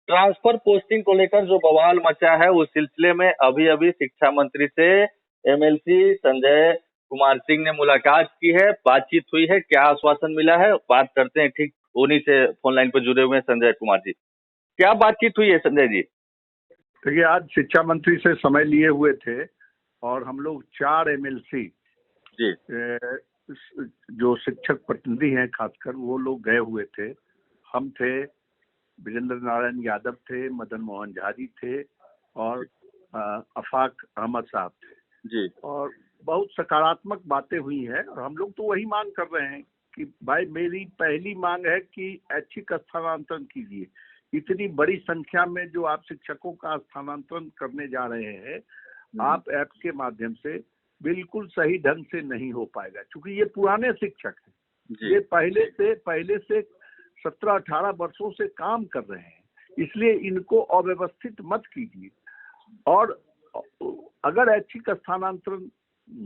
Transfer posting को लेकर जो बवाल मचा है उस सिलसिले में अभी अभी शिक्षा मंत्री से एमएलसी संजय कुमार सिंह ने मुलाकात की है, बातचीत हुई है। क्या आश्वासन मिला है बात करते हैं, ठीक उन्हीं से फोन लाइन पर जुड़े हुए हैं संजय कुमार जी। क्या बातचीत हुई है संजय जी? देखिए, आज शिक्षा मंत्री से समय लिए हुए थे और हम लोग 4 एमएलसी जी जो शिक्षक प्रतिनिधि हैं खासकर वो लोग गए हुए थे। हम थे, वीरेंद्र नारायण यादव थे, मदन मोहन झा जी थे और अफाक अहमद साहब थे जी। और बहुत सकारात्मक बातें हुई हैं और हम लोग तो वही मांग कर रहे हैं कि भाई मेरी पहली मांग है कि ऐच्छिक स्थानांतरण कीजिए। इतनी बड़ी संख्या में जो आप शिक्षकों का स्थानांतरण करने जा रहे हैं, आप ऐप के माध्यम से बिल्कुल सही ढंग से नहीं हो पाएगा, क्योंकि ये पुराने शिक्षक हैं। ये पहले से 17-18 वर्षों से काम कर रहे हैं, इसलिए इनको अव्यवस्थित मत कीजिए। और अगर ऐच्छिक स्थानांतरण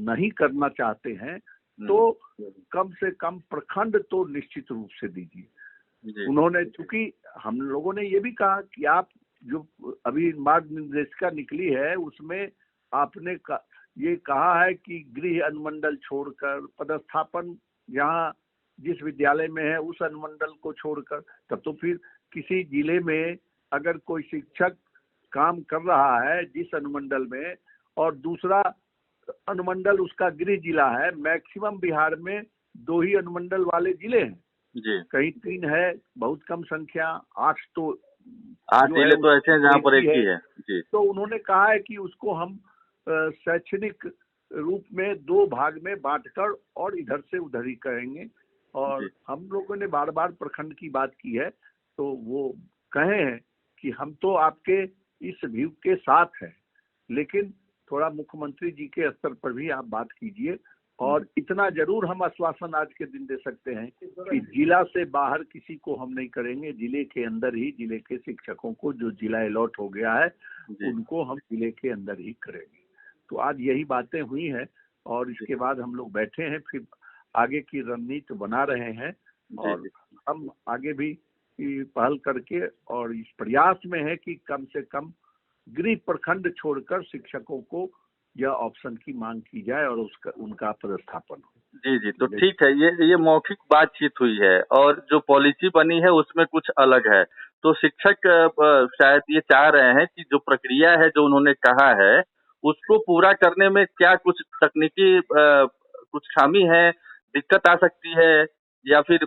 नहीं करना चाहते हैं तो कम से कम प्रखंड तो निश्चित रूप से दीजिए। उन्होंने, चूंकि हम लोगों ने ये भी कहा कि आप जो अभी मार्ग निर्देशिका निकली है उसमें आपने ये कहा है कि गृह अनुमंडल छोड़कर पदस्थापन यहाँ जिस विद्यालय में है उस अनुमंडल को छोड़कर, तब तो फिर किसी जिले में अगर कोई शिक्षक काम कर रहा है जिस अनुमंडल में और दूसरा अनुमंडल उसका गृह जिला है, मैक्सिमम बिहार में 2 ही अनुमंडल वाले जिले हैं जी। कहीं 3 है, बहुत कम संख्या, 8 जिले तो ऐसे हैं जहाँ पर एक ही है जी। तो उन्होंने कहा है कि उसको हम शैक्षणिक रूप में 2 भाग में बांटकर और इधर से उधर ही करेंगे। और हम लोगों ने बार बार प्रखंड की बात की है, तो वो कहे हैं कि हम तो आपके इस व्यू के साथ हैं, लेकिन थोड़ा मुख्यमंत्री जी के स्तर पर भी आप बात कीजिए। और इतना जरूर हम आश्वासन आज के दिन दे सकते हैं कि जिला से बाहर किसी को हम नहीं करेंगे, जिले के अंदर ही जिले के शिक्षकों को जो जिला अलॉट हो गया है उनको हम जिले के अंदर ही करेंगे। तो आज यही बातें हुई हैं और इसके बाद हम लोग बैठे हैं, फिर आगे की रणनीति बना रहे हैं और हम आगे भी पहल करके और इस प्रयास में है कि कम से कम गृह प्रखंड छोड़कर शिक्षकों को यह ऑप्शन की मांग की जाए और उनका पदस्थापन हो। जी जी, तो ठीक है, ये मौखिक बातचीत हुई है और जो पॉलिसी बनी है उसमें कुछ अलग है। तो शिक्षक शायद ये चाह रहे हैं कि जो प्रक्रिया है जो उन्होंने कहा है उसको पूरा करने में क्या कुछ तकनीकी कुछ खामी है, दिक्कत आ सकती है या फिर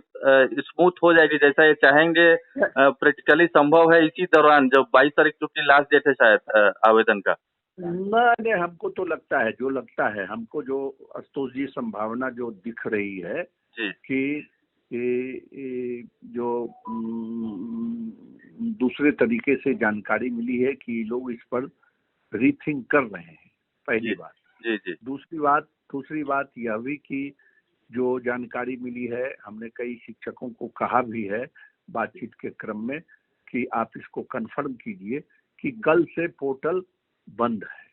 स्मूथ हो जाएगी जैसा ये चाहेंगे, प्रैक्टिकली संभव है इसी दौरान जब 22 तारीख की लास्ट डेट है शायद आवेदन का? नहीं, हमको तो लगता है हमको जो आशुतोष जी संभावना जो दिख रही है कि जो दूसरे तरीके से जानकारी मिली है कि लोग इस पर रीथिंक कर रहे हैं, पहली बात। जी। दूसरी बात यह भी कि जो जानकारी मिली है, हमने कई शिक्षकों को कहा भी है बातचीत के क्रम में कि आप इसको कंफर्म कीजिए कि कल से पोर्टल बंद है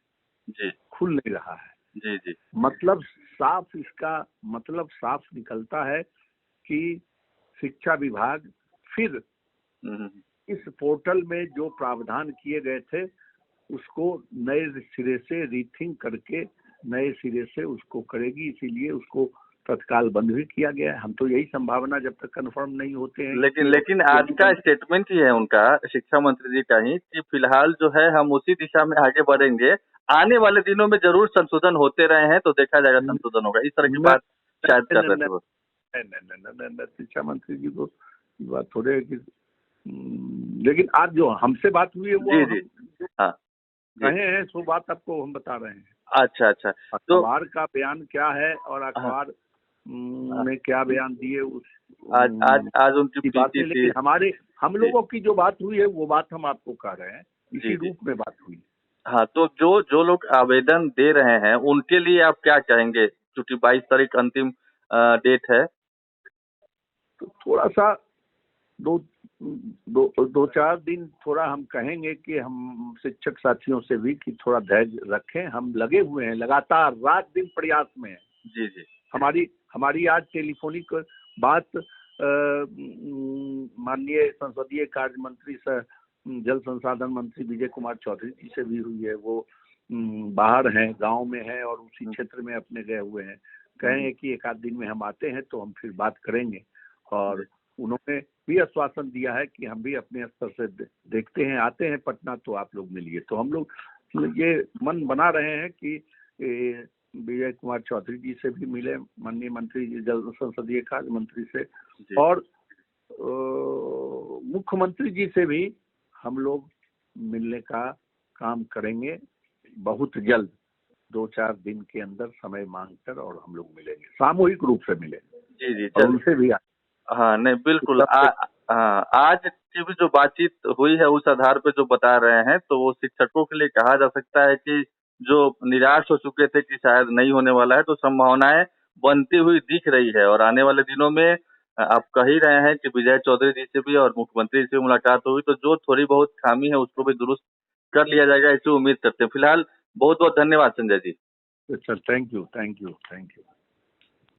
जी, खुल नहीं रहा है जी। मतलब साफ निकलता है कि शिक्षा विभाग फिर इस पोर्टल में जो प्रावधान किए गए थे उसको नए सिरे से रीथिंक करके नए सिरे से उसको करेगी, इसीलिए उसको तत्काल बंद भी किया गया है। हम तो यही संभावना जब तक कंफर्म नहीं होते हैं। लेकिन आज का स्टेटमेंट ही है उनका, शिक्षा मंत्री जी का ही, कि फिलहाल जो है हम उसी दिशा में आगे बढ़ेंगे, आने वाले दिनों में जरूर संशोधन होते रहे हैं तो देखा जाएगा संशोधन होगा, इस तरह की बात शायद कर रहे थे वो। नहीं, शिक्षा मंत्री जी को बात थोड़े है कि लेकिन आज जो हमसे बात हुई है वो जी हाँ कहे हैं सो बात आपको हम बता रहे हैं। अच्छा अखबार का बयान क्या है और अखबार में क्या बयान दिए उस आज उनकी बातें, लेकिन हम लोगों की जो बात हुई है वो बात हम आपको कह रहे हैं, इसी रूप में बात हुई। हाँ, तो जो लोग आवेदन दे रहे हैं उनके लिए आप क्या कहेंगे, क्योंकि 22 तारीख अंतिम डेट है? तो थोड़ा सा दो चार दिन थोड़ा हम कहेंगे कि हम शिक्षक साथियों से भी कि थोड़ा धैर्य रखें, हम लगे हुए हैं, लगातार रात दिन प्रयास में हैं। जी। हमारी आज टेलीफोनिक बात माननीय संसदीय कार्य मंत्री जल संसाधन मंत्री विजय कुमार चौधरी जी से भी हुई है। वो बाहर हैं, गांव में हैं और उसी क्षेत्र में अपने गए हुए हैं। कहे हैं कि एक आध दिन में हम आते हैं तो हम फिर बात करेंगे, और उन्होंने भी आश्वासन दिया है कि हम भी अपने स्तर से देखते हैं, आते हैं पटना तो आप लोग मिलिए। तो हम लोग ये मन बना रहे हैं कि विजय कुमार चौधरी जी से भी मिले, माननीय मंत्री जी जल संसदीय कार्य मंत्री से, और मुख्यमंत्री जी से भी हम लोग मिलने का काम करेंगे बहुत जल्द। 2-4 दिन के अंदर समय मांगकर और हम लोग मिलेंगे, सामूहिक रूप से मिलेंगे। जी जी, और उनसे भी हाँ नहीं बिल्कुल। हाँ, आज की भी जो बातचीत हुई है उस आधार पे जो बता रहे हैं, तो वो शिक्षकों के लिए कहा जा सकता है कि जो निराश हो चुके थे कि शायद नहीं होने वाला है, तो संभावनाएं बनती हुई दिख रही है। और आने वाले दिनों में आप कह ही रहे हैं कि विजय चौधरी जी से भी और मुख्यमंत्री से भी मुलाकात होगी, तो जो थोड़ी बहुत खामी है उसको भी दुरुस्त कर लिया जाएगा, ऐसी उम्मीद करते हैं। फिलहाल बहुत बहुत धन्यवाद Sanjay ji. Sir, thank you.